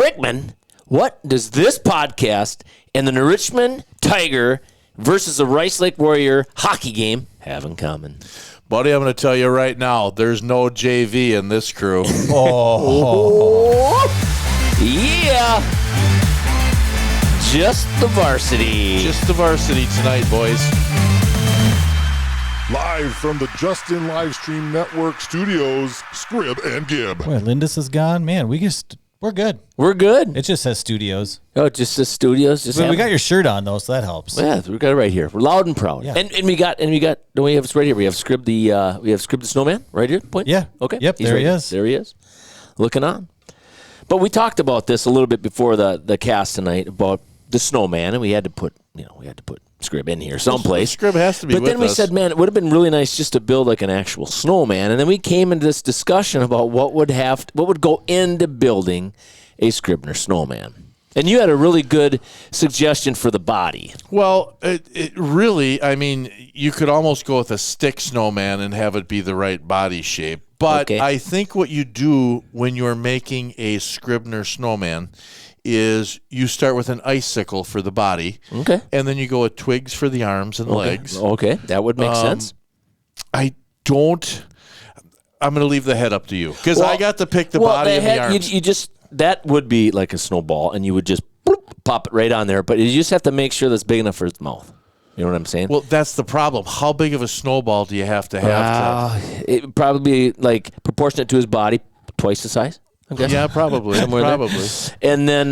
Brinkman, what does this podcast and the Richmond Tiger versus the Rice Lake Warrior hockey game have in common? Buddy, I'm going to tell you right now, there's no JV in this crew. Yeah. Just the varsity. Just the varsity tonight, boys. Live from the Justin Livestream Network studios, Scrib and Gib. Boy, Lindis is gone. Man, we're good. We're good. It just says studios. Oh, it just says studios. We got your shirt on though, so that helps. Yeah, we got it right here. We're loud and proud. Yeah. And we got. Don't we have it right here? We have Scrib the Snowman right here. Point. Yeah. Okay. Yep. He's there right he is. There he is. Looking on. But we talked about this a little bit before the cast tonight about the Snowman, and we had to put Scrib in here someplace. Scrib has to be. But then we said, man, it would have been really nice just to build like an actual snowman. And then we came into this discussion about what would go into building a Scribner snowman. And you had a really good suggestion for the body. Well, it really, I mean, you could almost go with a stick snowman and have it be the right body shape. But Okay. I think what you do when you're making a Scribner snowman is you start with an icicle for the body. Okay. And then you go with twigs for the arms and legs. Okay, that would make sense. I'm going to leave the head up to you because I got to pick the body and the arms. You just, that would be like a snowball, and you would just pop it right on there. But you just have to make sure that's big enough for its mouth. You know what I'm saying? Well, that's the problem. How big of a snowball do you have to have? It would probably be like proportionate to his body, twice the size. Yeah, probably. Probably. And then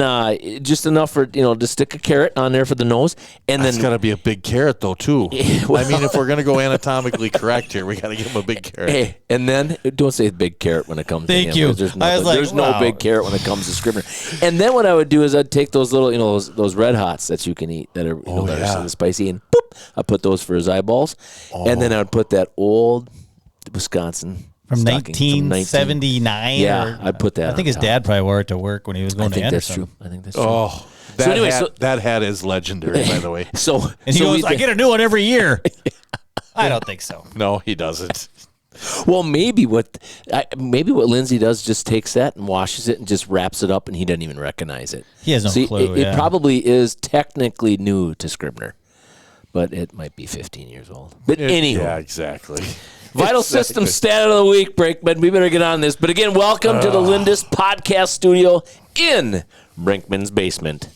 just enough for, to stick a carrot on there for the nose. And That's then got to be a big carrot, though, too. Well, I mean, if we're going to go anatomically correct here, we got to give him a big carrot. Hey, and then don't say big carrot when it comes to him. Thank you. There's There's no big carrot when it comes to Scribner. And then what I would do is I'd take those little, those Red Hots that you can eat that are, that are sort of spicy, and I put those for his eyeballs. And then I would put that old Wisconsin From stocking 1979. Yeah, I'd put that I think his on dad probably wore it to work when he was going to Anderson. I think that's true. Oh, that hat is legendary, by the way. And he goes, I get a new one every year. I don't think so. No, he doesn't. Well, maybe what Lindsay does just takes that and washes it and just wraps it up, and he doesn't even recognize it. He has no clue. It probably is technically new to Scribner, but it might be 15 years old. But anyway. Yeah, exactly. Vital System stat of the week, Brinkman. We better get on this. But again, welcome to the Lindis podcast studio in Brinkman's basement.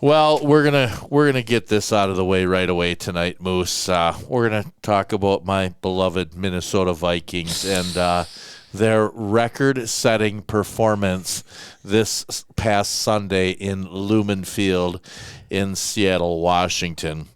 Well, we're gonna get this out of the way right away tonight, Moose. We're gonna talk about my beloved Minnesota Vikings and their record-setting performance this past Sunday in Lumen Field in Seattle, Washington.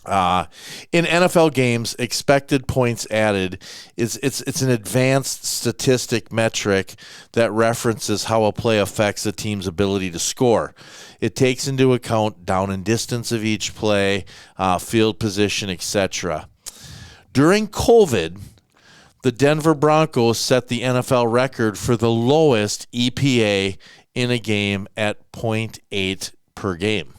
In NFL games, expected points added it's an advanced statistic metric that references how a play affects a team's ability to score. It takes into account down and distance of each play, field position, etc. During COVID, the Denver Broncos set the NFL record for the lowest EPA in a game at 0.8 per game.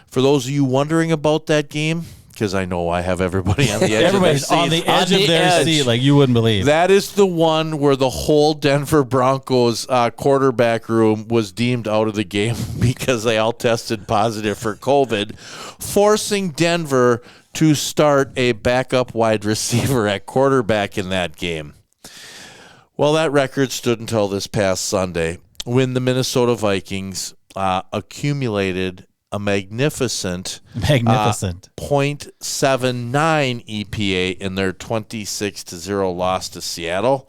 For those of you wondering about that game, because I know I have everybody on the edge Everybody's on the edge of their seat like you wouldn't believe. That is the one where the whole Denver Broncos quarterback room was deemed out of the game because they all tested positive for COVID, forcing Denver to start a backup wide receiver at quarterback in that game. Well, that record stood until this past Sunday when the Minnesota Vikings accumulated a magnificent 0.79 EPA in their 26-0 loss to Seattle.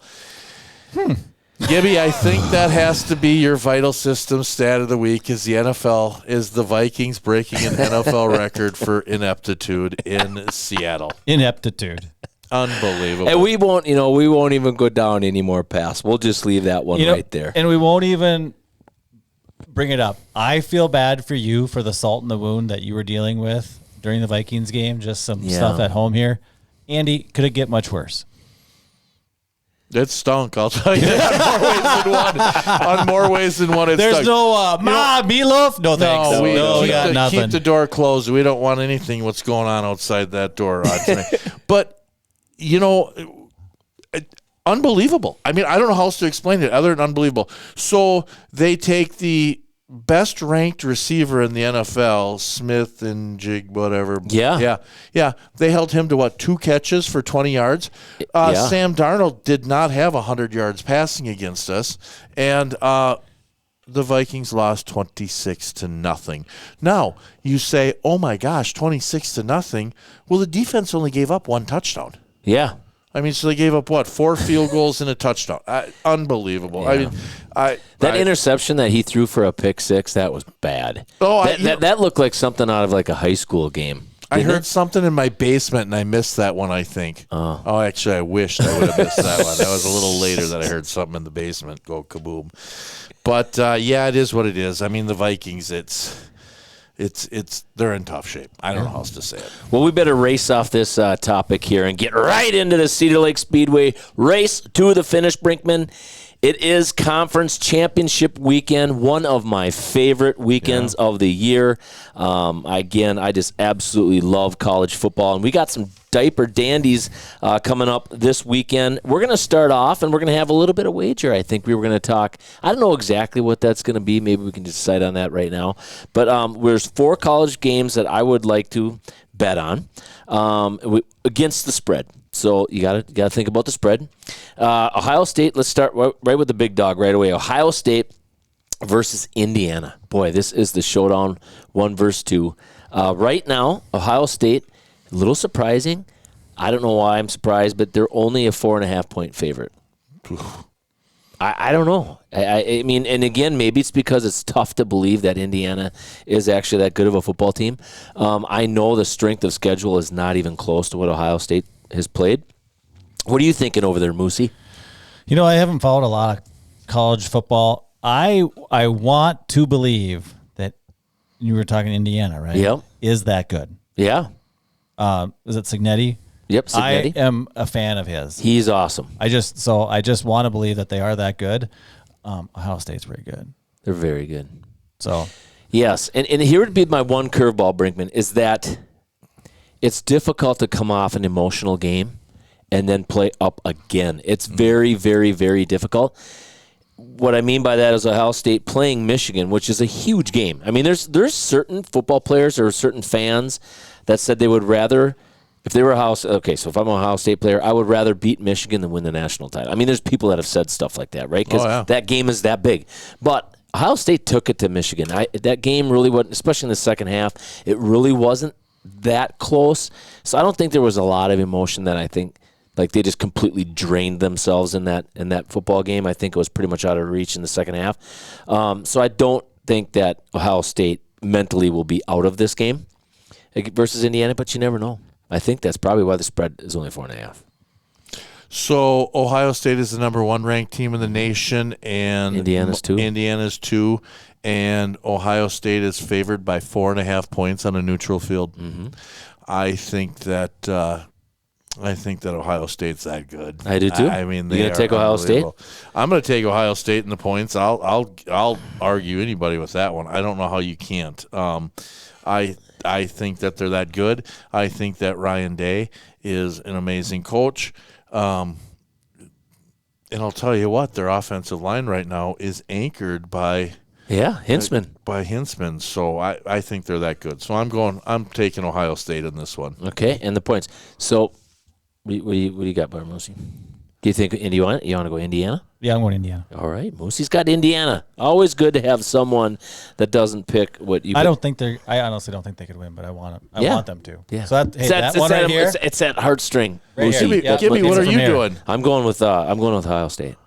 Gibby, I think that has to be your Vital System stat of the week. Is the Vikings breaking an NFL record for ineptitude in Seattle? Ineptitude. Unbelievable. And we won't even go down any more past. We'll just leave that one right there. And we won't even bring it up. I feel bad for you for the salt in the wound that you were dealing with during the Vikings game. Just some stuff at home here. Andy, could it get much worse? It stunk, I'll tell you that. On more ways than one, it There's stunk. no meatloaf? No, thanks. No, we got nothing. Keep the door closed. We don't want anything what's going on outside that door tonight. But, unbelievable. I mean, I don't know how else to explain it other than unbelievable. So they take the best ranked receiver in the NFL, Smith and Jig, whatever. Yeah. They held him to 2 catches for 20 yards. Sam Darnold did not have 100 yards passing against us, and the Vikings lost 26-0. Now you say, "Oh my gosh, 26-0." Well, the defense only gave up 1 touchdown. Yeah. I mean, so they gave up 4 field goals and a touchdown. Unbelievable. Yeah. I mean, That interception that he threw for a pick six, that was bad. Oh, that looked like something out of like a high school game. I heard something in my basement, and I missed that one, I think. Oh, actually, I wished I would have missed that one. That was a little later that I heard something in the basement go kaboom. But, it is what it is. I mean, the Vikings, they're in tough shape. I don't know how else to say it. Well, we better race off this topic here and get right into the Cedar Lake Speedway race to the finish, Brinkman. It is conference championship weekend, one of my favorite weekends of the year. Again, I just absolutely love college football, and we got some diaper dandies coming up this weekend. We're going to start off, and we're going to have a little bit of wager. I think we were going to talk. I don't know exactly what that's going to be. Maybe we can decide on that right now. But there's 4 college games that I would like to bet on against the spread. So you gotta think about the spread. Ohio State. Let's start right with the big dog right away. Ohio State versus Indiana. Boy, this is the showdown. 1 versus 2. Right now, Ohio State. A little surprising. I don't know why I'm surprised, but they're only a 4.5-point favorite. I don't know. I mean, and again, maybe it's because it's tough to believe that Indiana is actually that good of a football team. I know the strength of schedule is not even close to what Ohio State has played. What are you thinking over there, Moosey? You know, I haven't followed a lot of college football. I want to believe that you were talking Indiana, right? Yep. Is that good? Yeah. Is it Cignetti? Yep, Cignetti. I am a fan of his. He's awesome. I just want to believe that they are that good. Ohio State's pretty good. They're very good. So, yes, and here would be my one curveball, Brinkman, is that it's difficult to come off an emotional game and then play up again. It's very, very, very difficult. What I mean by that is Ohio State playing Michigan, which is a huge game. I mean, there's certain football players or certain fans that said they would rather, if they were so if I'm an Ohio State player, I would rather beat Michigan than win the national title. I mean, there's people that have said stuff like that, right? Because that game is that big. But Ohio State took it to Michigan. That game really wasn't, especially in the second half, it really wasn't that close. So I don't think there was a lot of emotion that I think, like, they just completely drained themselves in that football game. I think it was pretty much out of reach in the second half. So I don't think that Ohio State mentally will be out of this game versus Indiana, but you never know. I think that's probably why the spread is only 4.5. So Ohio State is the number 1 ranked team in the nation, and Indiana's 2. Indiana's 2, and Ohio State is favored by 4.5 points on a neutral field. Mm-hmm. I think that Ohio State's that good. I do too. I mean, you gonna take Ohio State? I'm gonna take Ohio State in the points. I'll argue anybody with that one. I don't know how you can't. I think that they're that good. I think that Ryan Day is an amazing coach. And I'll tell you what, their offensive line right now is anchored by Hintzman. So I think they're that good. So I'm taking Ohio State in this one. Okay, and the points. So what do you got, Barmosi? Do you think you want to go Indiana? Yeah, I'm going Indiana. All right, Moosey's got Indiana. Always good to have someone that doesn't pick what you. I honestly don't think they could win, but I want them. I want them to. Yeah. So that one right here. It's that heartstring. Right Moosey. here. Give me. What are you doing? I'm going with Ohio State.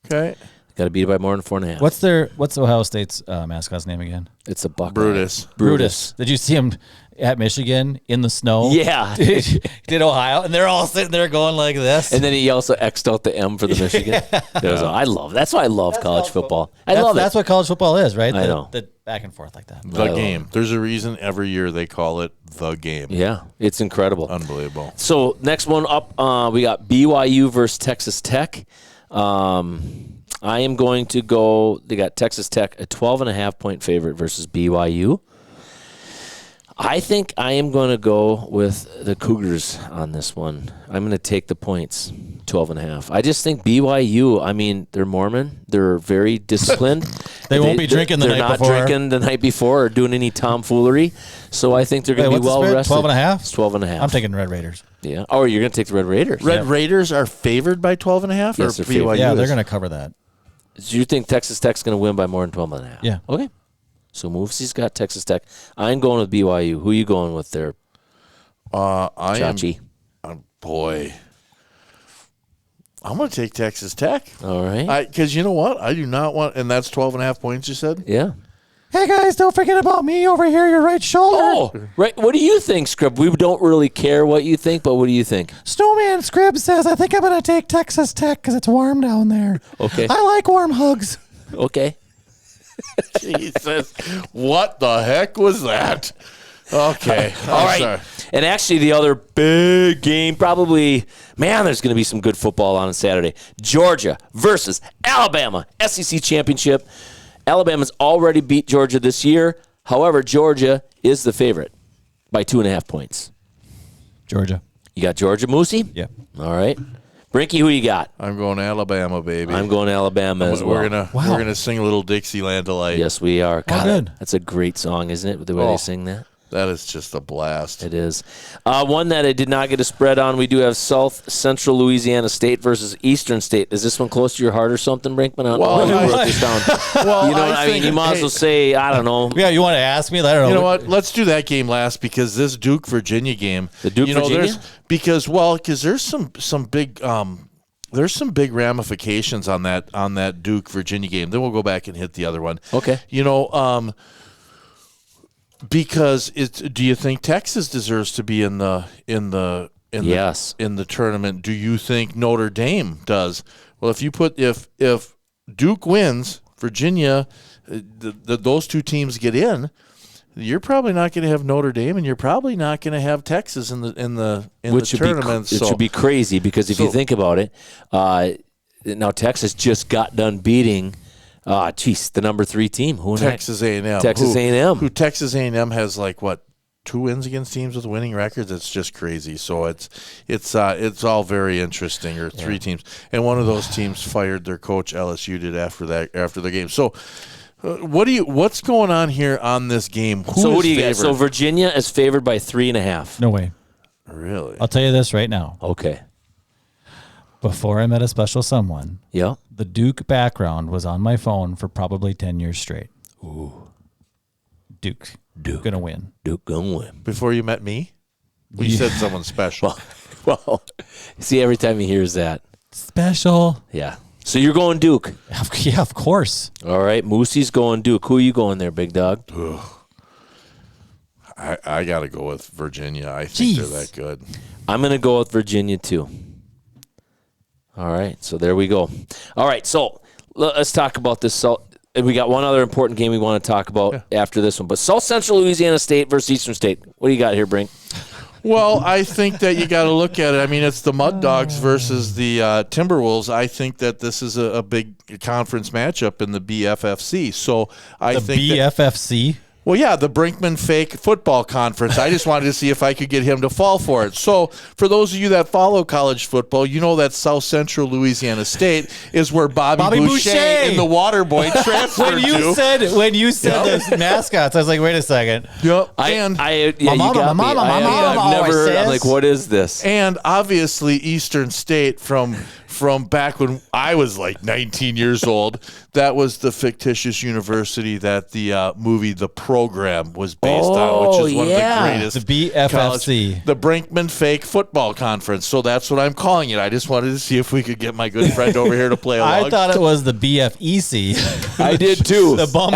Okay. Got to beat it by more than 4.5. What's Ohio State's mascot's name again? It's a Buckeye. Brutus. Did you see him at Michigan in the snow? Yeah. Did Ohio? And they're all sitting there going like this. And then he also X'd out the M for the Michigan. That's why I love college football. I love it. That's what college football is, right? I know. The back and forth like that. The game. There's a reason every year they call it the game. Yeah, it's incredible. Unbelievable. So next one up, we got BYU versus Texas Tech. I am going to go. They got Texas Tech a 12.5-point favorite versus BYU. I think I am going to go with the Cougars on this one. I'm going to take the points, 12.5. I just think BYU, I mean, they're Mormon. They're very disciplined. They won't be drinking the night before. They're not drinking the night before or doing any tomfoolery. So I think they're going to be well rested. 12.5? It's 12.5. I'm taking Red Raiders. Yeah. Oh, you're going to take the Red Raiders. Red Raiders are favored by 12.5? Yes, or they're favored. BYU? Yeah, they're going to cover that. So you think Texas Tech's going to win by more than 12.5? Yeah. Okay. So Moosey's got Texas Tech. I'm going with BYU. Who are you going with there, Chachi? Boy. I'm going to take Texas Tech. All right. Because you know what? I do not want, and that's 12.5 points you said? Yeah. Hey, guys, don't forget about me over here, your right shoulder. Oh, right. What do you think, Scrib? We don't really care what you think, but what do you think? Snowman Scrib says, I think I'm going to take Texas Tech because it's warm down there. Okay. I like warm hugs. Okay. Jesus. What the heck was that? Okay. All right. Sorry. And actually, the other big game, probably, man, there's going to be some good football on Saturday. Georgia versus Alabama, SEC championship. Alabama's already beat Georgia this year. However, Georgia is the favorite by 2.5 points. Georgia. You got Georgia, Moosey? Yeah. All right. Brinky, who you got? I'm going Alabama, baby. I'm going Alabama as well. We're gonna sing a little Dixieland Delight. Yes, we are. God, good. That's a great song, isn't it? The way they sing that. That is just a blast. It is. One that I did not get a spread on, we do have South Central Louisiana State versus Eastern State. Is this one close to your heart or something, Brinkman? I don't know why you wrote this down. Well, you know what I mean? You might as well say, I don't know. Yeah, you want to ask me? I don't know. You know what? Let's do that game last because this Duke-Virginia game. The Duke-Virginia? Because there's some big there's some big ramifications on that Duke-Virginia game. Then we'll go back and hit the other one. Okay. You know, because do you think Texas deserves to be in the tournament? Do you think Notre Dame does? Well, if Duke wins, Virginia, those two teams get in, you're probably not going to have Notre Dame, and you're probably not going to have Texas in the tournament. It should be crazy because if you think about it, now Texas just got done beating. The number 3 team. Who Texas A&M. Texas A&M. Who Texas A&M has 2 wins against teams with winning records. It's just crazy. So it's all very interesting. Or 3 teams, and one of those teams fired their coach. LSU did after the game. So what's going on here on this game? What do you got? So Virginia is favored by 3.5. No way. Really? I'll tell you this right now. Okay. Before I met a special someone, yeah, the Duke background was on my phone for probably 10 years straight. Ooh. Duke gonna win. Duke gonna win. Before you met me? You said someone special. Well, see, every time he hears that. Special. Yeah. So you're going Duke. Yeah, of course. All right. Moosey's going Duke. Who are you going there, big dog? I got to go with Virginia. I think they're that good. I'm going to go with Virginia, too. All right, so there we go. All right, so let's talk about this. So we got one other important game we want to talk about after this one. But South Central Louisiana State versus Eastern State. What do you got here, Brink? Well, I think that you got to look at it. I mean, it's the Mud Dogs versus the Timberwolves. I think that this is a big conference matchup in the BFFC. So I think BFFC. Well, yeah, the Brinkman Fake Football Conference. I just wanted to see if I could get him to fall for it. So, for those of you that follow college football, you know that South Central Louisiana State is where Bobby Boucher and the Waterboy transferred When you said those mascots, I was like, wait a second. Yep. I'm like, what is this? And obviously, Eastern State from back when I was like 19 years old, that was the fictitious university that the movie The Program was based on, which is one of the greatest. The BFFC. The Brinkman Fake Football Conference. So that's what I'm calling it. I just wanted to see if we could get my good friend over here to play along. I thought it was the BFEC. I did too. The bum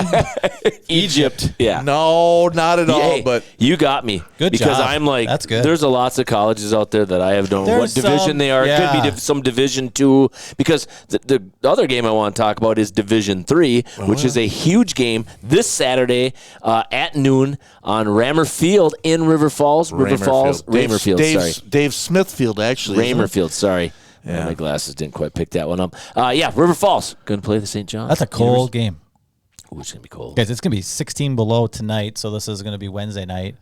Egypt. Yeah. No, not at all. But you got me. Good because job. I'm like, that's good. There's lots of colleges out there that I have don't know what division they are. Yeah. It could be some Division 2. Because the other game I want to talk about is Division 3, which is a huge game this Saturday at noon on Rammer Field in River Falls. Raymer Field, sorry. Dave Smithfield, actually. Raymer Field, sorry. Yeah. My glasses didn't quite pick that one up. River Falls. Going to play the St. John's. That's a cold game. Ooh, it's going to be cold. Guys, it's going to be 16 below tonight, so this is going to be Wednesday night.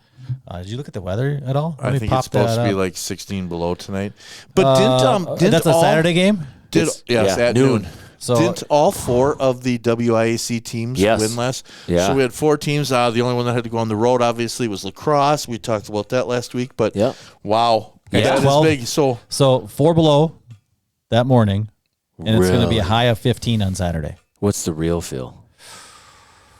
Did you look at the weather at all? I think it's supposed to be like 16 below tonight. But didn't that's a Saturday game? At noon. So didn't all 4 of the WIAC teams win last? Yeah. So we had 4 teams. The only one that had to go on the road, obviously, was lacrosse. We talked about that last week. But, wow, that is big. So 4 below that morning, and it's going to be a high of 15 on Saturday. What's the real feel?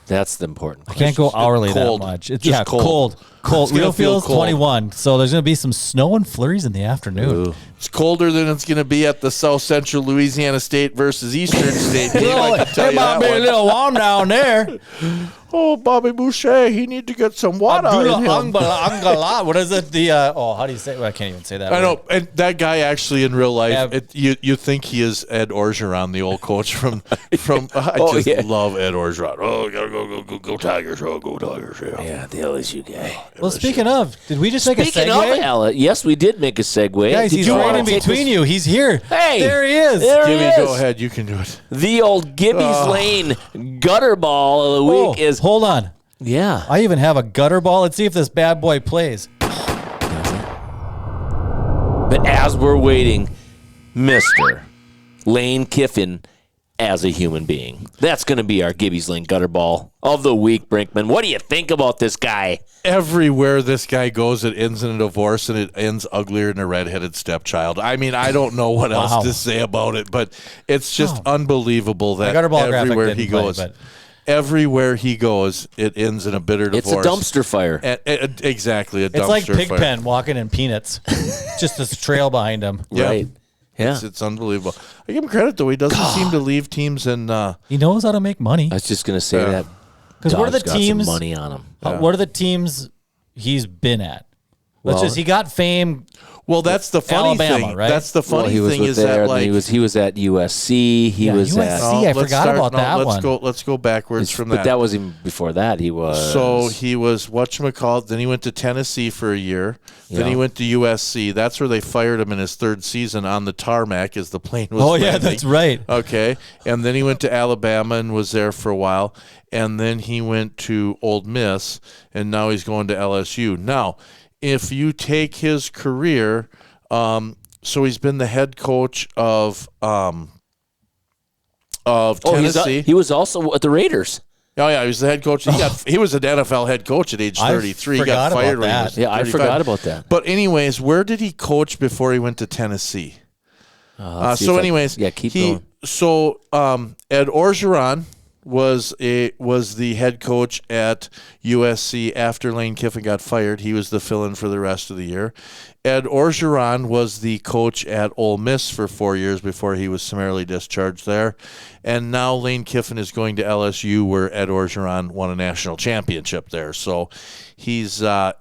That's the important question. I can't go hourly cold. that much. It's Just cold. It's Real gonna feel feels cold. 21. So there's going to be some snow and flurries in the afternoon. Ooh. It's colder than it's going to be at the South Central Louisiana State versus Eastern State game. I can tell It you might that be a one. little warm down there. Oh, Bobby Boucher, he need to get some water in him. What is it? How do you say it? Well, I can't even say that. I know, and that guy actually in real life, Yeah. you think he is Ed Orgeron, the old coach from. I love Ed Orgeron. Oh, gotta go Tigers! Oh, go Tigers! Yeah, the LSU guy. Well, speaking of, did we just make a Speaking segue? of Ella, yes, we did make a segue. Guys, Did he's you right wanna in take between this- you. He's here. Hey, there he is. There he Jimmy, is. go ahead. You can do it. The old Gibby's Lane gutter ball of the week is. Hold on. Yeah. I even have a gutter ball. Let's see if this bad boy plays. But as we're waiting, Mr. Lane Kiffin as a human being. That's going to be our Gibby's Lane gutter ball of the week, Brinkman. What do you think about this guy? Everywhere this guy goes, it ends in a divorce, and it ends uglier than a redheaded stepchild. I mean, I don't know what else to say about it, but it's just unbelievable that gutter ball graphic everywhere didn't he play, goes. but- Everywhere he goes, it ends in a bitter It's divorce. a dumpster fire. Exactly, a dumpster It's like fire. Pigpen walking in peanuts. Just this trail behind him. Yeah. Right. Yeah. It's unbelievable. I give him credit, though. He doesn't seem to leave teams in. He knows how to make money. I was just going to say that. Because what are the Dog's got some teams? money on him. What are the teams he's been at? Well- He got fame. Well, that's the funny Alabama, thing. right? That's the funny he was thing with is there, that and like he was at USC. He was USC. at. I let's forgot about that let's one. Let's go backwards from But that. that was even before that. He was. So he was whatchamacallit. Then he went to Tennessee for a year. Then Yeah. he went to USC. That's where they fired him in his 3rd season on the tarmac as the plane was. Oh, yeah, landing. that's right. Okay, and then he went to Alabama and was there for a while, and then he went to Ole Miss, and now he's going to LSU. Now, if you take his career, so he's been the head coach of Tennessee. He was also at the Raiders. Oh yeah, he was the head coach. He was an NFL head coach at age 33. He got forgot fired about when he that. was Yeah, I 35. forgot about that. But anyways, where did he coach before he went to Tennessee? Let's see So if I- anyways, keep going. So Ed Orgeron was the head coach at USC after Lane Kiffin got fired. He was the fill-in for the rest of the year. Ed Orgeron was the coach at Ole Miss for 4 years before he was summarily discharged there. And now Lane Kiffin is going to LSU, where Ed Orgeron won a national championship there. So he's a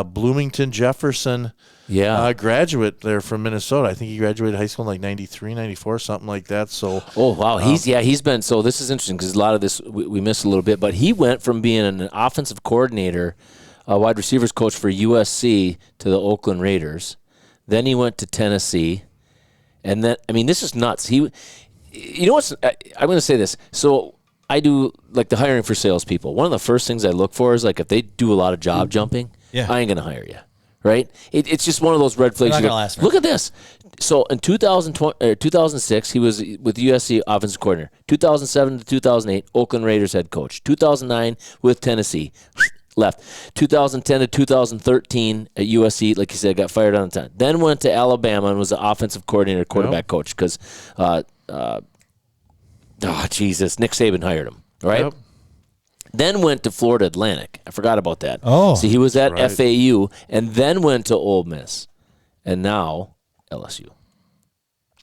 Bloomington Jefferson graduate there from Minnesota. I think he graduated high school in like 93, 94, something like that. So Oh wow, he's been. So this is interesting because a lot of this we missed a little bit, but he went from being an offensive coordinator, a wide receivers coach for USC to the Oakland Raiders. Then he went to Tennessee, and then this is nuts. I'm going to say this. So I do like the hiring for salespeople. One of the first things I look for is like if they do a lot of job jumping, I ain't going to hire you. Right? It's just one of those red flags. They're not gonna last Look at this. So in 2006, he was with USC offensive coordinator. 2007 to 2008, Oakland Raiders head coach. 2009 with Tennessee, left. 2010 to 2013 at USC, like you said, got fired on the time. Then went to Alabama and was the offensive coordinator, quarterback coach because, Nick Saban hired him. Right? Yep. Then went to Florida Atlantic. I forgot about that. Oh. So he was at FAU and then went to Ole Miss. And now LSU.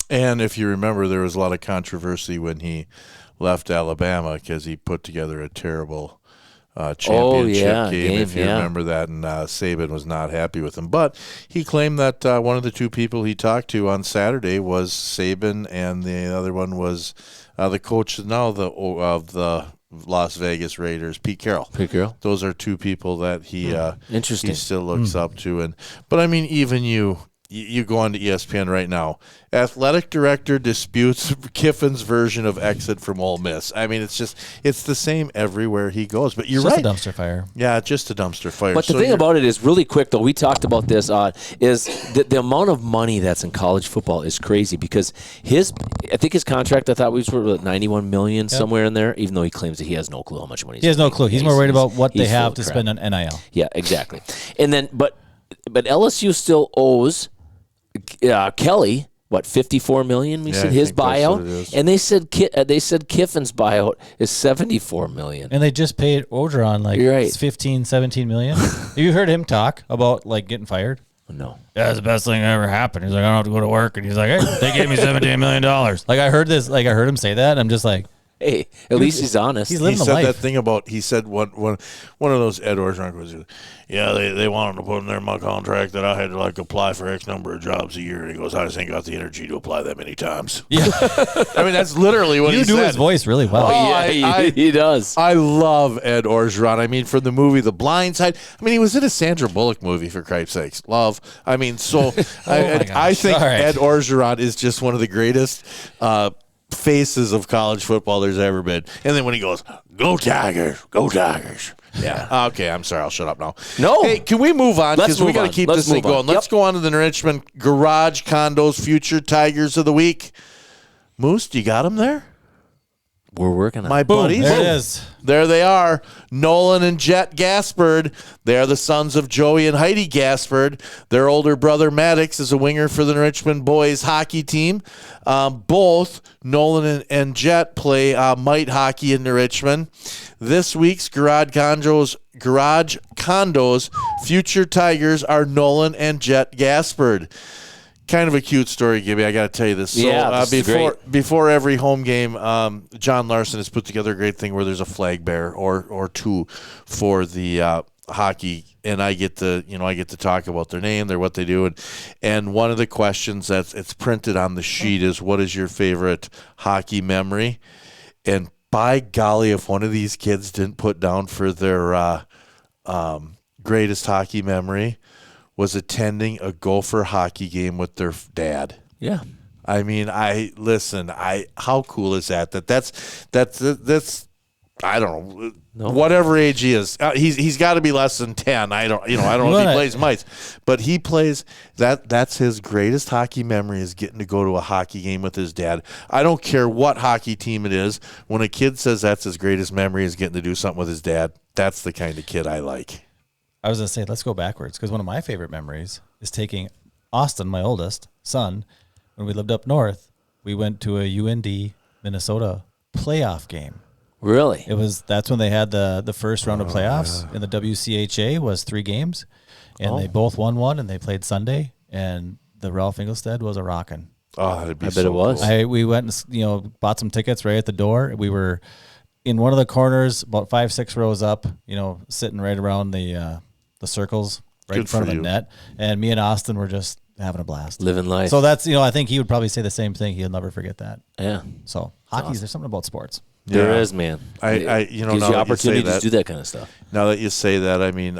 And if you remember, there was a lot of controversy when he left Alabama because he put together a terrible championship game, if you remember that, and Saban was not happy with him. But he claimed that one of the two people he talked to on Saturday was Saban, and the other one was the coach now of the Las Vegas Raiders, Pete Carroll. Those are two people that he Interesting. he still looks up to. But I mean, even you you go on to ESPN right now. Athletic director disputes Kiffin's version of exit from Ole Miss. I mean, it's the same everywhere he goes. But you're right. Just a dumpster fire. Yeah, just a dumpster fire. But the thing about it is, really quick though, we talked about this. Is the amount of money that's in college football is crazy because I think his contract, I thought we were at $91 million somewhere in there. Even though he claims that he has no clue how much money. He has no clue. He's more worried about what they have to spend on NIL. Yeah, exactly. And then, but LSU still owes Kelly. What, $54 million? We said his buyout, and they said Kiffin's buyout is $74 million. And they just paid Orgeron like $15, $17 million. Have you heard him talk about like getting fired? No. Yeah, it's the best thing that ever happened. He's like, I don't have to go to work, and he's like, hey, they gave me $17 million. Like I heard this, like I heard him say that. And I'm just like, hey, at least he's honest. He's living he the life. said that thing about, he said one of those Ed Orgeron was, yeah, they wanted to put in there my contract that I had to like apply for X number of jobs a year. And he goes, I just ain't got the energy to apply that many times. Yeah. I mean, that's literally what he said. You do his voice really well. He does. I love Ed Orgeron. I mean, from the movie The Blind Side. I mean, he was in a Sandra Bullock movie, for Christ's sakes. Love. I mean, so I think Ed Orgeron is just one of the greatest faces of college football there's ever been. And then when he goes, go Tigers, go Tigers. Yeah. Okay, I'm sorry. I'll shut up now. No. Hey, can we move on? Because we got to keep this thing going. Yep. Let's go on to the Richmond Garage Condos Future Tigers of the Week. Moose, do you got them there? We're working on My buddies. There it is. There they are. Nolan and Jet Gaspard. They are the sons of Joey and Heidi Gaspard. Their older brother Maddox is a winger for the Richmond boys hockey team. Both Nolan and Jet play mite hockey in Richmond. This week's Garage Condos Future Tigers are Nolan and Jet Gaspard. Kind of a cute story, Gibby. I got to tell you this. So, before every home game, John Larson has put together a great thing where there's a flag bearer or two for the hockey, and I get to talk about their name, what they do, and one of the questions it's printed on the sheet is, what is your favorite hockey memory? And by golly, if one of these kids didn't put down for their greatest hockey memory was attending a Gopher hockey game with their dad. Yeah. I mean, how cool is that? That's I don't know. No. Whatever age he is. He's got to be less than 10. I don't know if he plays mites, but he plays that's his greatest hockey memory is getting to go to a hockey game with his dad. I don't care what hockey team it is. When a kid says that's his greatest memory is getting to do something with his dad, that's the kind of kid I like. I was going to say, let's go backwards, because one of my favorite memories is taking Austin, my oldest son, when we lived up north. We went to a UND Minnesota playoff game. Really? That's when they had the first round of playoffs in the WCHA was 3 games, and they both won one, and they played Sunday, and the Ralph Engelstad was a rockin'. Oh, that'd be I bet it was. Cool. We went and bought some tickets right at the door. We were in one of the corners, about 5-6 rows up, sitting right around the circles right in front of the net, and me and Austin were just having a blast, living life. So that's I think he would probably say the same thing. He'll never forget that. Yeah. So hockey, there's something about sports. There is, man. Gives you opportunity to do that kind of stuff. Now that you say that, I mean,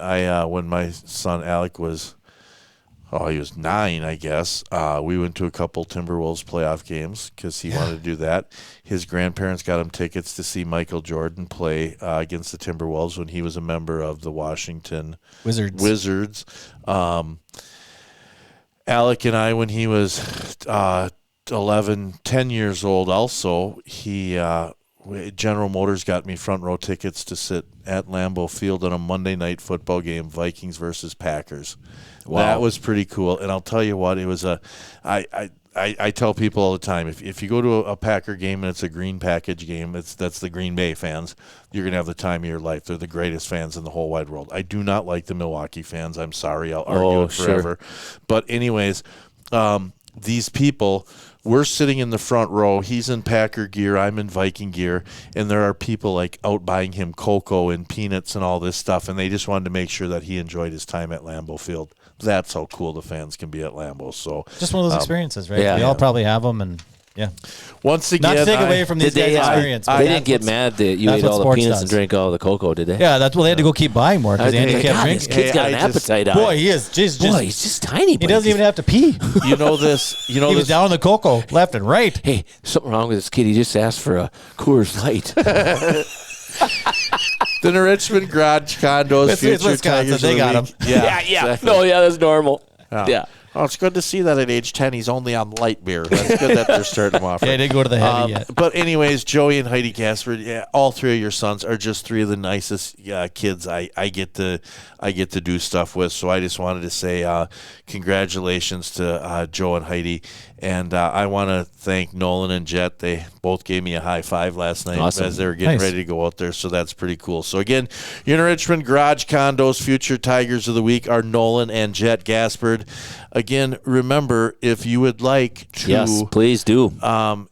when my son Alec was, he was 9, I guess. We went to a couple Timberwolves playoff games because he wanted to do that. His grandparents got him tickets to see Michael Jordan play against the Timberwolves when he was a member of the Washington Wizards. Alec and I, when he was 10 years old, also, General Motors got me front row tickets to sit at Lambeau Field on a Monday night football game, Vikings versus Packers. Wow. That was pretty cool. And I'll tell you what, it was I tell people all the time, if you go to a Packer game and it's a green package game, that's the Green Bay fans, you're going to have the time of your life. They're the greatest fans in the whole wide world. I do not like the Milwaukee fans. I'm sorry. I'll argue it forever. Sure. But anyways, these people, we're sitting in the front row. He's in Packer gear. I'm in Viking gear. And there are people like out buying him cocoa and peanuts and all this stuff. And they just wanted to make sure that he enjoyed his time at Lambeau Field. That's how cool the fans can be at Lambeau. So just one of those experiences, right? We all probably have them. And Yeah. Once again, not to take away from these guys' experience. They didn't get mad that you ate all the peanuts and drank all the cocoa, did they? Yeah, they had to go keep buying more because Andy kept drinking. This kid's got an appetite on. Boy, he is. He's just tiny. He doesn't even have to pee. You know this. He was down the cocoa left and right. Hey, something wrong with this kid. He just asked for a Coors Light. The Richmond Garage Condos future Tigers. They got him. Yeah. Exactly. No, yeah, that's normal. Yeah. Oh, it's good to see that at age 10 he's only on light beer. That's good that they're starting him off. Yeah, he didn't go to the heavy yet. But anyways, Joey and Heidi Casper, all three of your sons are just three of the nicest kids I get to do stuff with. So I just wanted to say congratulations to Joe and Heidi. And I want to thank Nolan and Jet. They both gave me a high five last night as they were getting ready to go out there. So that's pretty cool. So again, Richmond Garage Condos future Tigers of the Week are Nolan and Jet Gaspard. Again, remember, if you would like to... Yes, please do.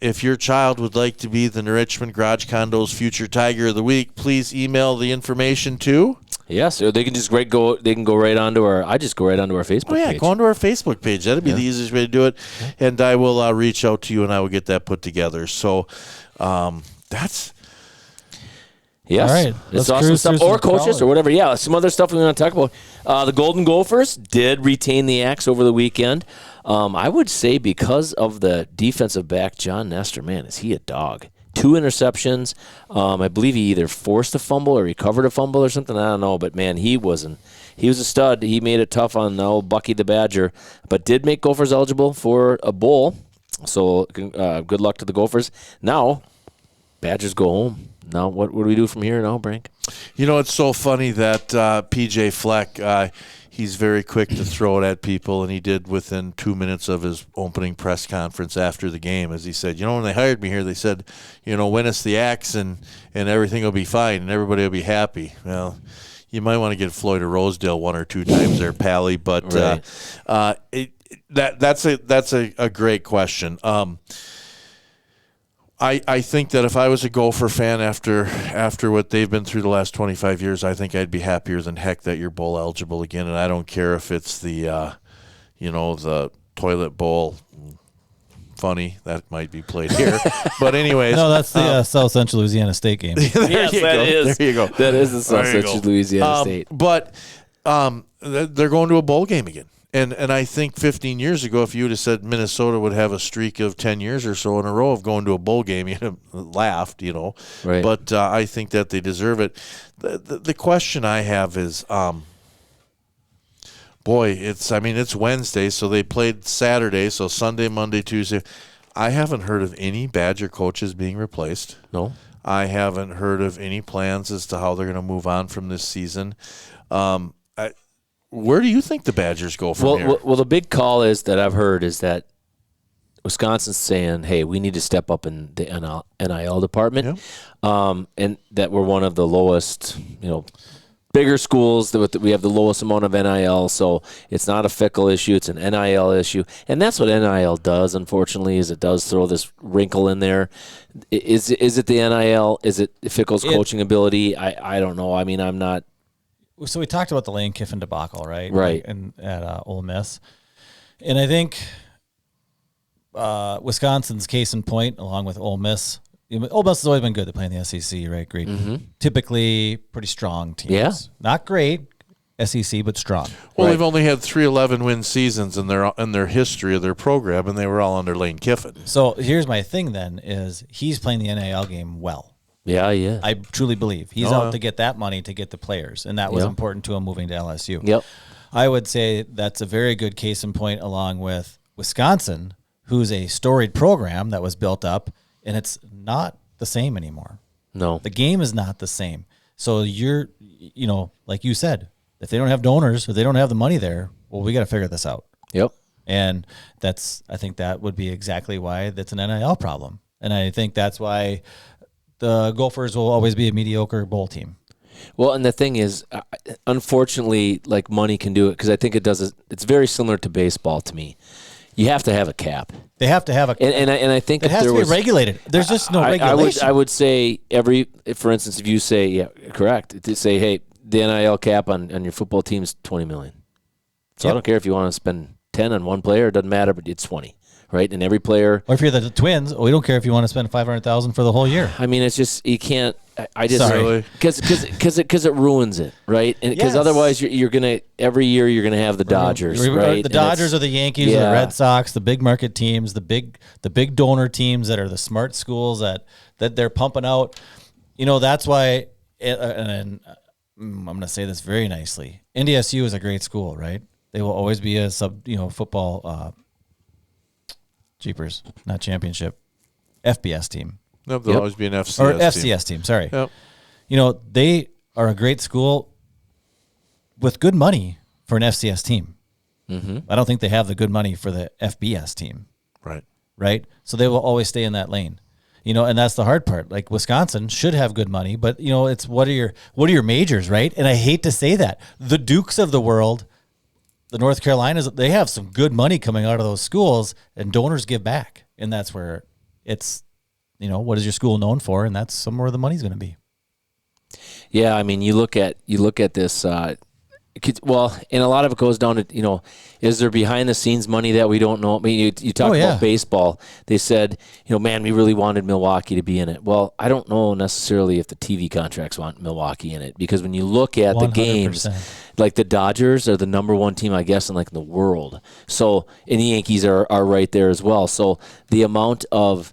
If your child would like to be the Richmond Garage Condos future Tiger of the Week, please email the information to... Yes, or they can just go. They can go right onto our. I just go right onto our Facebook page. Go onto our Facebook page. That'd be the easiest way to do it. And I will reach out to you, and I will get that put together. So that's. Yes, all right. It's awesome stuff. Or coaches or whatever. Yeah, some other stuff we want to talk about. The Golden Gophers did retain the axe over the weekend. I would say because of the defensive back, John Nestor, man, is he a dog. 2 interceptions. I believe he either forced a fumble or recovered a fumble or something. I don't know, but man, he was a stud. He made it tough on old Bucky the Badger, but did make Gophers eligible for a bowl. So good luck to the Gophers. Now, Badgers go home. Now, what do we do from here now, Brank? It's so funny that PJ Fleck, he's very quick to throw it at people, and he did within 2 minutes of his opening press conference after the game, as he said, when they hired me here, they said, win us the axe and everything will be fine and everybody will be happy. Well, you might want to get Floyd or Rosedale 1 or 2 times there, Pally, but right. That's a great question. I think that if I was a Gopher fan after what they've been through the last 25 years, I think I'd be happier than heck that you're bowl eligible again. And I don't care if it's the toilet bowl. Funny, that might be played here. But anyways. No, that's the South Central Louisiana State game. Yes, that is. There you go. That is the South Central Louisiana State. But they're going to a bowl game again. And I think 15 years ago, if you would have said Minnesota would have a streak of 10 years or so in a row of going to a bowl game, you'd have laughed, Right. But I think that they deserve it. The question I have is, it's Wednesday, so they played Saturday, so Sunday, Monday, Tuesday. I haven't heard of any Badger coaches being replaced. No. I haven't heard of any plans as to how they're going to move on from this season. Where do you think the Badgers go from here? Well, the big call is that I've heard is that Wisconsin's saying, hey, we need to step up in the NIL department, and that we're one of the lowest, bigger schools that we have the lowest amount of NIL, so it's not a fickle issue, it's an NIL issue. And that's what NIL does, unfortunately, is it does throw this wrinkle in there. Is it the NIL? Is it Fickle's coaching ability? I don't know. I mean, I'm not. So we talked about the Lane Kiffin debacle, right? Right. And at Ole Miss. And I think Wisconsin's case in point, along with Ole Miss. Ole Miss has always been good. They play in the SEC, right? Great. Mm-hmm. Typically pretty strong teams. Yeah. Not great, SEC, but strong. Well, they've only had 3 11-win seasons in their history of their program, and they were all under Lane Kiffin. So here's my thing then, is he's playing the NIL game well. Yeah. I truly believe he's out to get that money to get the players, and that was important to him moving to LSU. Yep. I would say that's a very good case in point, along with Wisconsin, who's a storied program that was built up, and it's not the same anymore. No. The game is not the same. So you're, like you said, if they don't have donors, if they don't have the money there, well, we got to figure this out. Yep. And I think that would be exactly why that's an NIL problem. And I think that's why the Gophers will always be a mediocre bowl team. Well, and the thing is, unfortunately, like money can do it, because I think it does. It's very similar to baseball to me. You have to have a cap. They have to have a cap. And I think it has to be regulated. There's just no regulation. I would say for instance, if you say, correct, to say, hey, the NIL cap on your football team is $20 million. So I don't care if you want to spend 10 on one player, it doesn't matter, but it's 20. right? And every player. Or if you're the Twins, we don't care if you want to spend $500,000 for the whole year. I mean, it's just you can't. I just Sorry. because it ruins it, right? And because otherwise you're gonna every year you're gonna have the Dodgers, right? The Dodgers or the Yankees or the Red Sox, the big market teams, the big donor teams that are the smart schools that they're pumping out. That's why. And I'm going to say this very nicely. NDSU is a great school, right? They will always be a football jeepers, not championship, FBS team. No, there'll always be an FCS or team. FCS team. Sorry. Yep. They are a great school with good money for an FCS team. Mm-hmm. I don't think they have the good money for the FBS team. Right. So they will always stay in that lane. And that's the hard part. Like Wisconsin should have good money, but it's what are your majors, right? And I hate to say that. The Dukes of the world, the North Carolinas, they have some good money coming out of those schools, and donors give back. And that's where it's what is your school known for, and that's somewhere the money's going to be. Yeah, I mean, you look at this. Well, and a lot of it goes down to is there behind the scenes money that we don't know? I mean, you talk about baseball. They said, man, we really wanted Milwaukee to be in it. Well, I don't know necessarily if the TV contracts want Milwaukee in it, because when you look at 100%. The games, like the Dodgers are the number one team, I guess, in the world. So, and the Yankees are right there as well. So the amount of,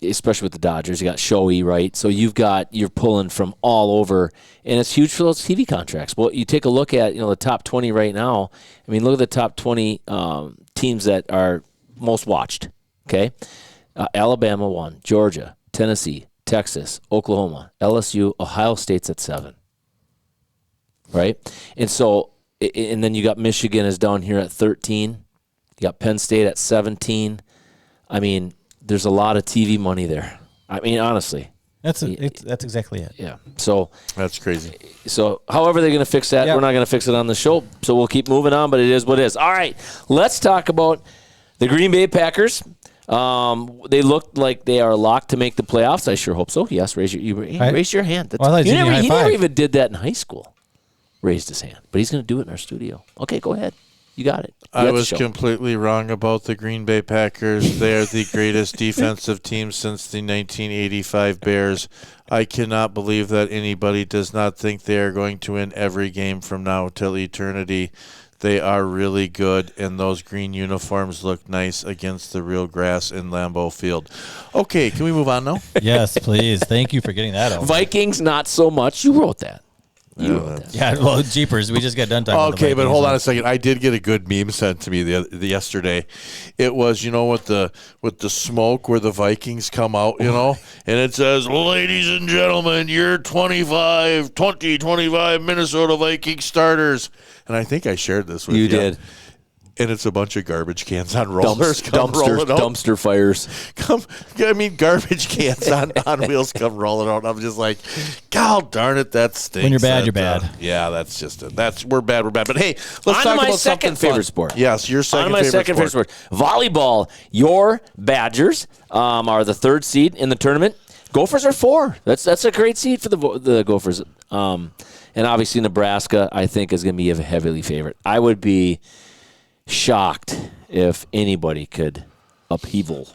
especially with the Dodgers, you got Shohei, right? So you're pulling from all over, and it's huge for those TV contracts. Well, you take a look at the top 20 right now. I mean, look at the top 20 teams that are most watched. Okay, Alabama 1, Georgia, Tennessee, Texas, Oklahoma, LSU, Ohio State's at 7. Right, and so and then you got Michigan is down here at 13. You got Penn State at 17. I mean, there's a lot of TV money there. I mean, honestly. That's exactly it. Yeah. So that's crazy. So however they're going to fix that, we're not going to fix it on the show. So we'll keep moving on, but it is what it is. All right. Let's talk about the Green Bay Packers. They look like they are locked to make the playoffs. I sure hope so. Yes, raise your hand. He never even did that in high school. Raised his hand. But he's going to do it in our studio. Okay, go ahead. You got it. I was completely wrong about the Green Bay Packers. They are the greatest defensive team since the 1985 Bears. I cannot believe that anybody does not think they are going to win every game from now till eternity. They are really good, and those green uniforms look nice against the real grass in Lambeau Field. Okay, can we move on now? Yes, please. Thank you for getting that over. Vikings, not so much. You wrote that. Yeah, well, jeepers, we just got done talking about the Vikings. But hold on a second. I did get a good meme sent to me the yesterday. It was, with the smoke where the Vikings come out, and it says, ladies and gentlemen, your 25 Minnesota Vikings starters. And I think I shared this with you. You did. And it's a bunch of garbage cans on rollers. Dumpster fires. Garbage cans on wheels come rolling out. I'm just like, God darn it, that stinks. When you're bad, you're bad. Yeah, that's just it. We're bad. But hey, let's talk about my second favorite sport. Yes, your second favorite sport. Volleyball. Your Badgers are the 3rd seed in the tournament. Gophers are 4. That's a great seed for the Gophers. And obviously Nebraska, I think, is going to be a heavily favorite. I would be shocked if anybody could upheaval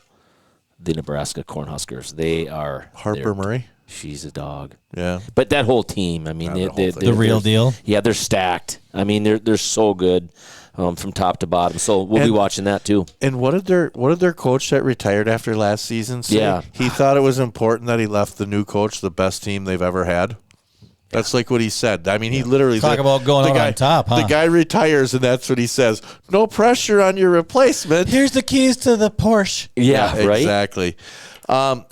the Nebraska Cornhuskers. They are Harper Murray. She's a dog. Yeah, but that whole team. I mean, they're the real deal. Yeah, they're stacked. I mean, they're so good from top to bottom. So we'll be watching that too. And what did their coach that retired after last season say? Yeah, he thought it was important that he left the new coach the best team they've ever had. That's like what he said. I mean, he literally talk about going on top. Huh? The guy retires, and that's what he says. No pressure on your replacement. Here's the keys to the Porsche. Yeah, right. Exactly. So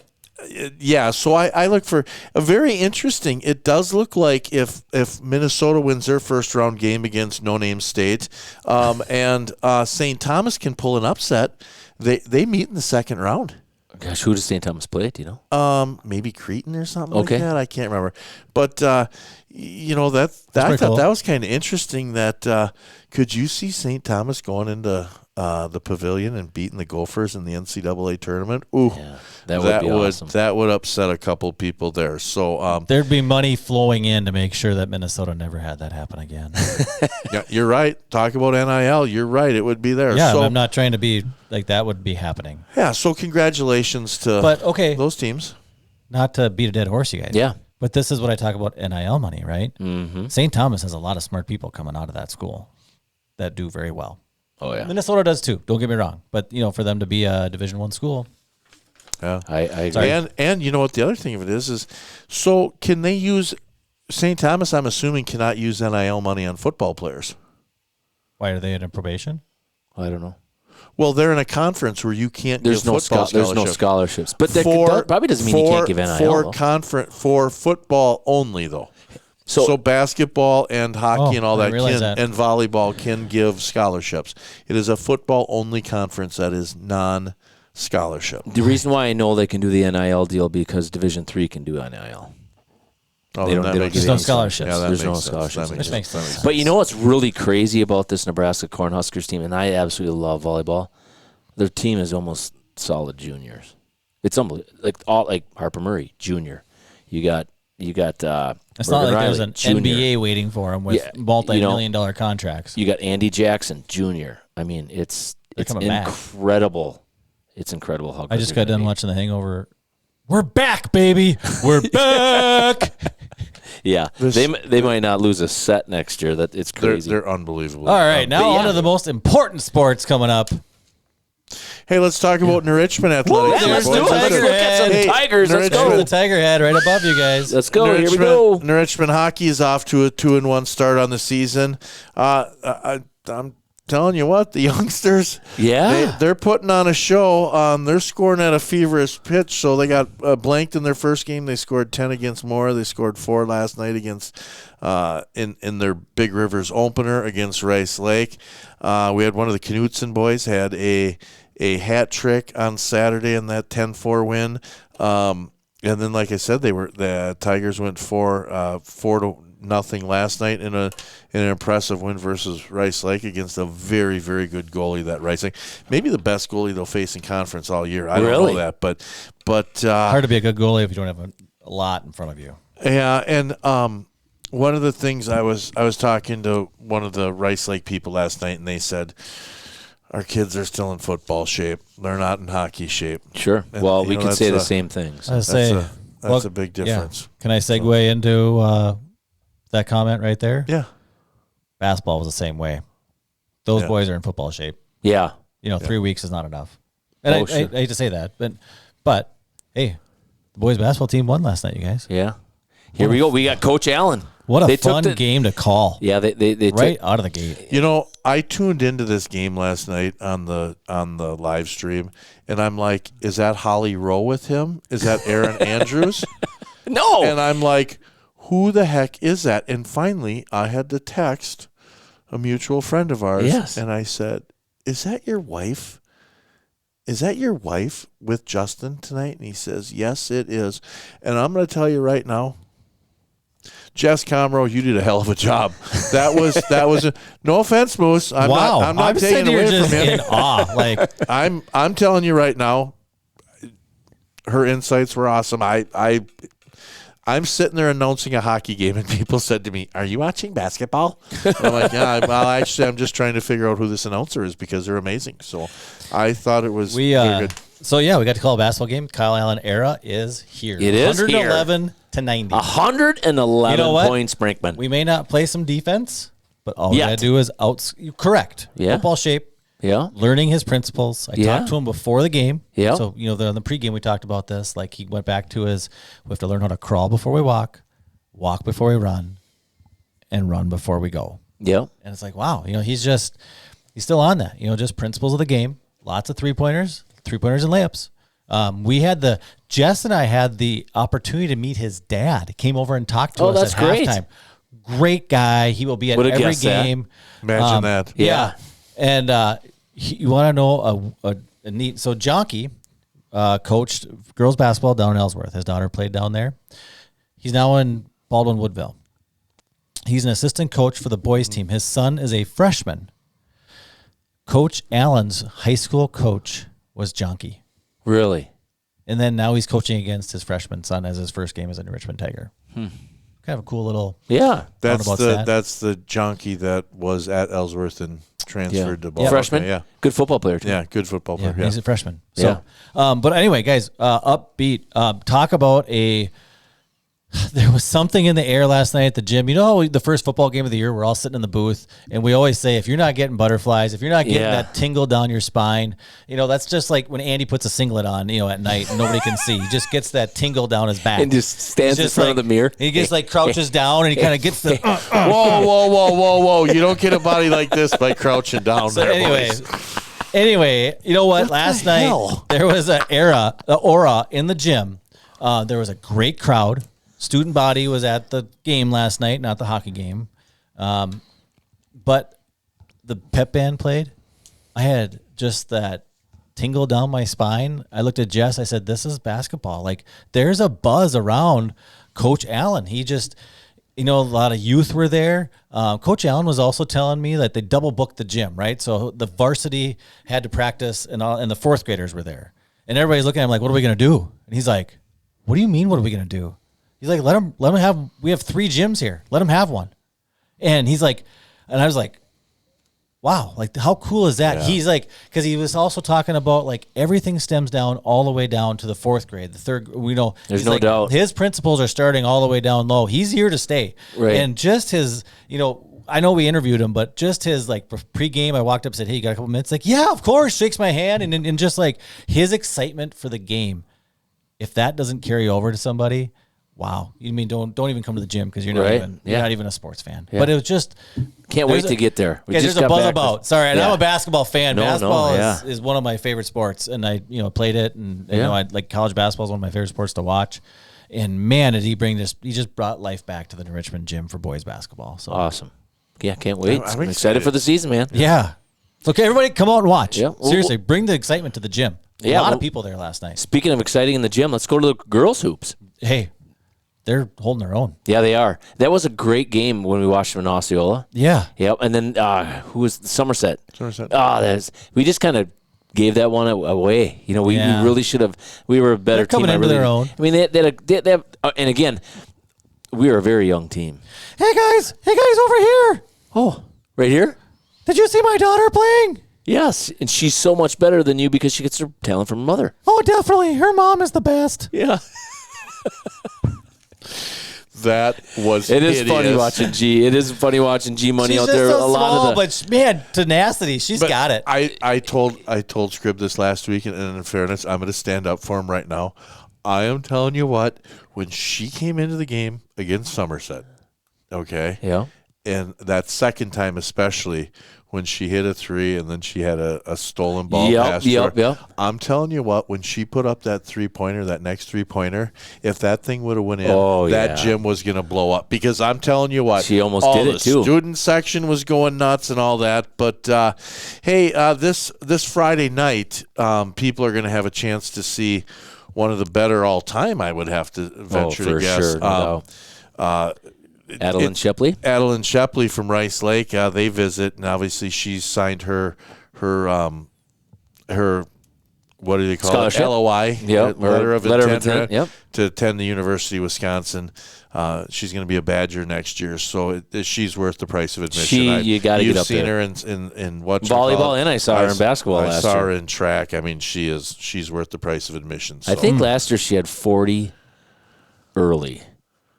I look for a very interesting. It does look like if Minnesota wins their first round game against No Name State, and St. Thomas can pull an upset, they meet in the second round. Gosh, who does St. Thomas play? Do you know? Maybe Cretin or something like that. I can't remember. But I thought cool. that was kind of interesting. That could you see St. Thomas going into the pavilion and beating the Gophers in the NCAA tournament, ooh, Yeah, that would be awesome. That would upset a couple people there. So there'd be money flowing in to make sure that Minnesota never had that happen again. yeah, you're right. Talk about NIL. You're right. It would be there. Yeah, so, I'm not trying to be like that would be happening. Yeah, so congratulations to those teams. Not to beat a dead horse, you guys. Yeah. But this is what I talk about NIL money, right? Mm-hmm. St. Thomas has a lot of smart people coming out of that school that do very well. Oh, yeah. Minnesota does too. Don't get me wrong. But, for them to be a Division I school. Yeah. I agree. And you know what the other thing of it is so can they use St. Thomas, I'm assuming, cannot use NIL money on football players. Why are they in probation? I don't know. Well, they're in a conference where you can't give football scholarships. There's no scholarships. But that probably doesn't mean you can't give NIL. For football only, though. So basketball and hockey and all that, and volleyball can give scholarships. It is a football-only conference that is non-scholarship. The reason why I know they can do the NIL deal because Division III can do NIL. Oh, they don't there's no scholarships. Yeah, there's no scholarships. Which makes sense. But you know what's really crazy about this Nebraska Cornhuskers team, and I absolutely love volleyball. Their team is almost solid juniors. It's unbelievable. Like Harper Murray, junior. You got. It's not Morgan like there's Riley, an junior. NBA waiting for him with multi-million-dollar contracts. You got Andy Jackson, junior. I mean, it's incredible. Back. It's incredible how good I just got done watching The Hangover. We're back, baby. We're back. Yeah, they might not lose a set next year. That it's crazy. They're unbelievable. All right, now on to the most important sports coming up. Hey, let's talk about New Richmond athletics. Yeah, let's do it. Let's look at some Tigers. Let's go. The Tiger head right above you guys. Let's go. Here we go. New Richmond hockey is off to a 2-1 start on the season. I'm telling you what, the youngsters, they're putting on a show. They're scoring at a feverish pitch. So they got blanked in their first game. They scored 10 against Moore. They scored 4 last night against in their Big Rivers opener against Rice Lake. We had one of the Knutson boys had a hat trick on Saturday in that 10-4 win. And then, like I said, the Tigers went 4-0 last night in an impressive win versus Rice Lake against a very, very good goalie, that Rice Lake. Maybe the best goalie they'll face in conference all year. I don't know that, but hard to be a good goalie if you don't have a lot in front of you. Yeah, and one of the things I was talking to one of the Rice Lake people last night, and they said our kids are still in football shape. They're not in hockey shape. Sure. And, well, we can say the same things. That's a big difference. Yeah. Can I segue into that comment right there? Yeah. Basketball was the same way. Those boys are in football shape. Yeah. 3 weeks is not enough. And I hate to say that, but hey, the boys basketball team won last night, you guys. Yeah. Here we go. We got Coach Allen. What a fun game to call. Yeah, they right out of the gate. I tuned into this game last night on the live stream, and I'm like, is that Holly Rowe with him? Is that Aaron Andrews? No. And I'm like, who the heck is that? And finally, I had to text a mutual friend of ours, and I said, is that your wife? Is that your wife with Justin tonight? And he says, yes, it is. And I'm going to tell you right now, Jess Comroe, you did a hell of a job. That was no offense, Moose. I'm not taking away from him. In awe. Like I'm telling you right now, her insights were awesome. I'm sitting there announcing a hockey game, and people said to me, "Are you watching basketball?" I'm like, "Yeah." Well, actually, I'm just trying to figure out who this announcer is because they're amazing. So I thought it was very good. So we got to call a basketball game. Kyle Allen era is here. It is 111 to 90. 111 points, Brinkman. We may not play some defense, but all we got to do is correct. Yeah. Football shape. Yeah. Learning his principles. I talked to him before the game. Yeah. So, in the pregame, we talked about this. Like, he went back to we have to learn how to crawl before we walk before we run, and run before we go. Yeah. And it's like, wow, he's still on that, just principles of the game. Lots of three-pointers and layups. Jess and I had the opportunity to meet his dad. He came over and talked to us at halftime. Great guy. He will be at every game. Imagine that. Yeah. And you want to know a neat. So Jonky coached girls basketball down in Ellsworth. His daughter played down there. He's now in Baldwin Woodville. He's an assistant coach for the boys team. His son is a freshman. Coach Allen's high school coach was Junkie. Really? And then now he's coaching against his freshman son as his first game as a Richmond Tiger. Kind of a cool little That's stat. that's the Junkie that was at Ellsworth and transferred to Baltimore. Freshman? Yeah. Good football player, too. Yeah, good football player. Yeah, he's a freshman. Yeah. So, but anyway, guys, upbeat. Talk about there was something in the air last night at the gym. You know, the first football game of the year, we're all sitting in the booth, and we always say, if you're not getting butterflies, if you're not getting that tingle down your spine, that's just like when Andy puts a singlet on, at night and nobody can see. He just gets that tingle down his back. And just stands in front of the mirror. He just crouches down and he kind of gets the. Whoa. You don't get a body like this by crouching down. So anyway, you know what? Last night there was an aura in the gym. There was a great crowd. Student body was at the game last night, not the hockey game. But the pep band played. I had just that tingle down my spine. I looked at Jess. I said, this is basketball. Like, there's a buzz around Coach Allen. He just, a lot of youth were there. Coach Allen was also telling me that they double booked the gym, right? So the varsity had to practice and the fourth graders were there. And everybody's looking at him like, what are we going to do? And he's like, what do you mean, what are we going to do? He's like, let him have, we have 3 gyms here. Let him have one. And he's like, and I was like, wow, like how cool is that? Yeah. He's like, because he was also talking about like everything stems down all the way down to the 4th grade. The 3rd, there's no doubt. His principles are starting all the way down low. He's here to stay. Right. And just his, I know we interviewed him, but just his like pregame, I walked up and said, hey, you got a couple minutes? Like, yeah, of course, shakes my hand. And just like his excitement for the game, if that doesn't carry over to somebody, wow. You mean don't even come to the gym because you're not even a sports fan. Yeah. But it was just can't wait to get there. There's a buzz about. Sorry, and I'm a basketball fan. Basketball is one of my favorite sports, and I played it, and I like college basketball is one of my favorite sports to watch. And man, did he bring this? He just brought life back to the Richmond gym for boys basketball. So awesome. Yeah, can't wait. I'm excited for the season, man. Yeah. Okay, everybody, come out and watch. Yeah. Seriously, bring the excitement to the gym. A lot of people there last night. Speaking of exciting in the gym, let's go to the girls' hoops. Hey. They're holding their own. Yeah, they are. That was a great game when we watched them in Osceola. Yeah. Yep. And then who was Somerset? Somerset. We just kind of gave that one away. We really should have. We were a better They're coming team. Into their own. I mean, they have, and again, we are a very young team. Hey guys, over here. Oh, right here? Did you see my daughter playing? Yes, and she's so much better than you because she gets her talent from her mother. Oh, definitely. Her mom is the best. Yeah. That was It is funny watching G. It is funny watching G Money out there. So a lot small, of the, but man, tenacity. She's got it. I told Scrib this last week, and in fairness, I'm going to stand up for him right now. I am telling you what, when she came into the game against Somerset, okay, yeah, and that second time especially, when she hit a 3 and then she had a stolen ball pass. Yep. I'm telling you what, when she put up that 3-pointer, that next 3-pointer, if that thing would have went in, that gym was going to blow up. Because I'm telling you what, she almost did it too. The student section was going nuts and all that. But hey, this Friday night, people are going to have a chance to see one of the better all time. I would have to venture to guess. Sure, no Adeline Shepley? Adeline Shepley from Rice Lake. They visit, and obviously she's signed her what do they call Scholarship? it? LOI, letter of intent, yep, to attend the University of Wisconsin. She's going to be a Badger next year, so she's worth the price of admission. You got to get up there. You've seen her in what volleyball, and I saw her in basketball last year. I saw her in track. I mean, she's worth the price of admission. So. I think last year she had 40 early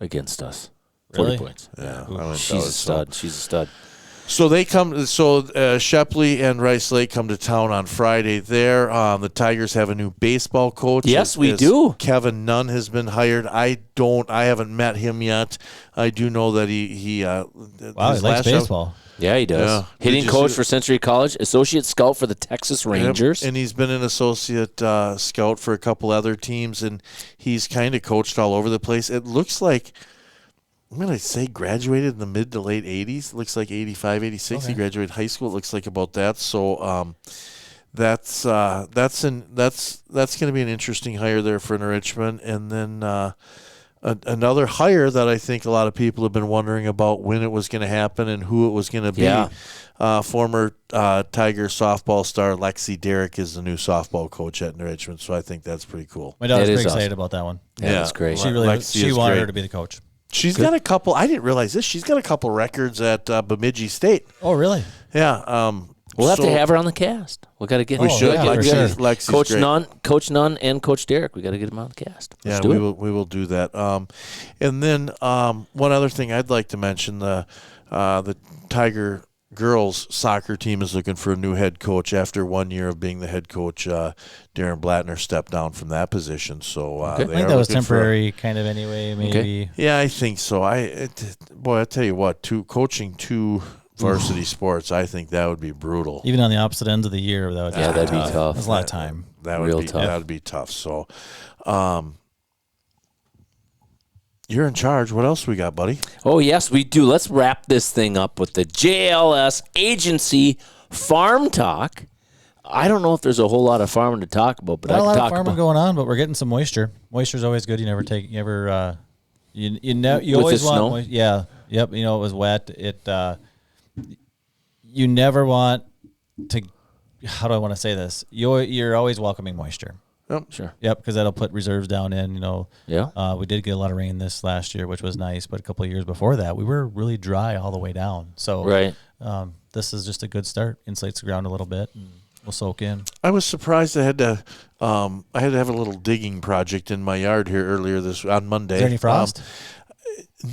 against us. 40 points. Yeah, she's a stud. She's a stud. So they come. So Shepley and Rice Lake come to town on Friday. There, the Tigers have a new baseball coach. Yes, we do. Kevin Nunn has been hired. I haven't met him yet. I do know that he he likes baseball. Yeah, he does. Yeah. Hitting coach for Century College, associate scout for the Texas Rangers. And he's been an associate scout for a couple other teams, and he's kind of coached all over the place. It looks like, I'm going to say graduated in the mid to late 80s. It looks like 85, 86. Okay. He graduated high school. It looks like about that. So that's going to be an interesting hire there for Richmond. And then another hire that I think a lot of people have been wondering about when it was going to happen and who it was going to be. Yeah. Former Tiger softball star Lexi Derrick is the new softball coach at Richmond, so I think that's pretty cool. My daughter's That is pretty excited awesome. about that one. Yeah, that's great. She really Lexi she is wanted great. her to be the coach. She's got a couple. I didn't realize this. She's got a couple records at Bemidji State. Oh, really? Yeah. We'll have to have her on the cast. We got to get. We should. Yeah, For sure. Lexi's Coach great. Coach Nunn, and Coach Derrick. We got to get them on the cast. Let's Yeah, do we it. will do that. And then one other thing I'd like to mention: the Tiger girls soccer team is looking for a new head coach after 1 year of being the head coach. Darren Blattner stepped down from that position, so I think that was temporary, kind of anyway. Maybe. Yeah, I think so. I tell you what, coaching two varsity sports, I think that would be brutal. Even on the opposite ends of the year, that'd be tough. That's a lot of time. That would Real be tough. That would be tough. So, you're in charge. What else we got, buddy? Oh, yes, we do. Let's wrap this thing up with the JLS Agency Farm Talk. I don't know if there's a whole lot of farming to talk about, but Not I a can lot of talk farming about. going on, but we're getting some moisture. Moisture's always good. You always With always the want snow? yeah. Yep, it was wet. You never want to, how do I want to say this? You're always welcoming moisture. Sure. Yep, because that'll put reserves down in, Yeah. we did get a lot of rain this last year, which was nice, but a couple of years before that, we were really dry all the way down. So Right. this is just a good start. Insulates the ground a little bit, and we'll soak in. I was surprised I had to have a little digging project in my yard here earlier on Monday. Is there any frost?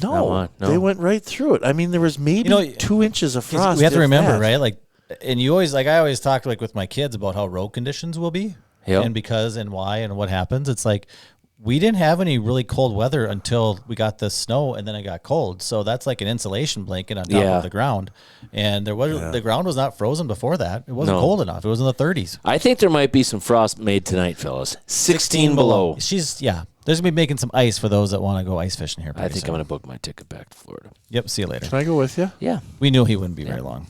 No, No. they went right through it. I mean, there was maybe 2 inches of frost. We have to if remember, that. right? Like, and you always, I always talk with my kids about how road conditions will be, Yep. and because and why and what happens. It's like we didn't have any really cold weather until we got the snow, and then it got cold. So that's like an insulation blanket on top Yeah. of the ground, and the ground was not frozen before that. It wasn't No. cold enough. It was in the 30s. I think there might be some frost made tonight, fellas. 16 below. There's gonna be making some ice for those that want to go ice fishing here. I pretty think soon. I'm going to book my ticket back to Florida. Yep. See you later. Can I go with you? Yeah. We knew he wouldn't be very long.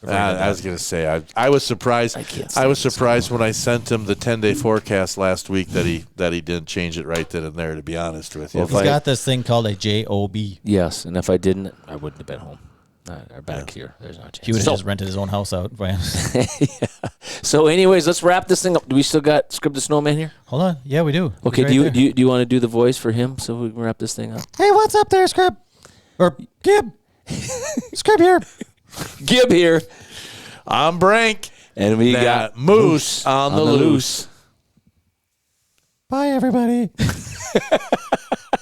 I was going to say I was surprised. I was surprised when I sent him the 10-day forecast last week that he didn't change it right then and there. To be honest with you, Well, He's got this thing called a JOB. Yes, and if I didn't, I wouldn't have been home. Or back here. There's no chance. He would have So- just rented his own house out. So, anyways, let's wrap this thing up. Do we still got Scrib the Snowman here? Hold on. Yeah, we do. Okay. He's Do right you there. do you want to do the voice for him so we can wrap this thing up? Hey, what's up there, Scrib? Or Gib? Scrib here. Gib here, I'm Brank, and we That got Moose on the loose. Bye, everybody.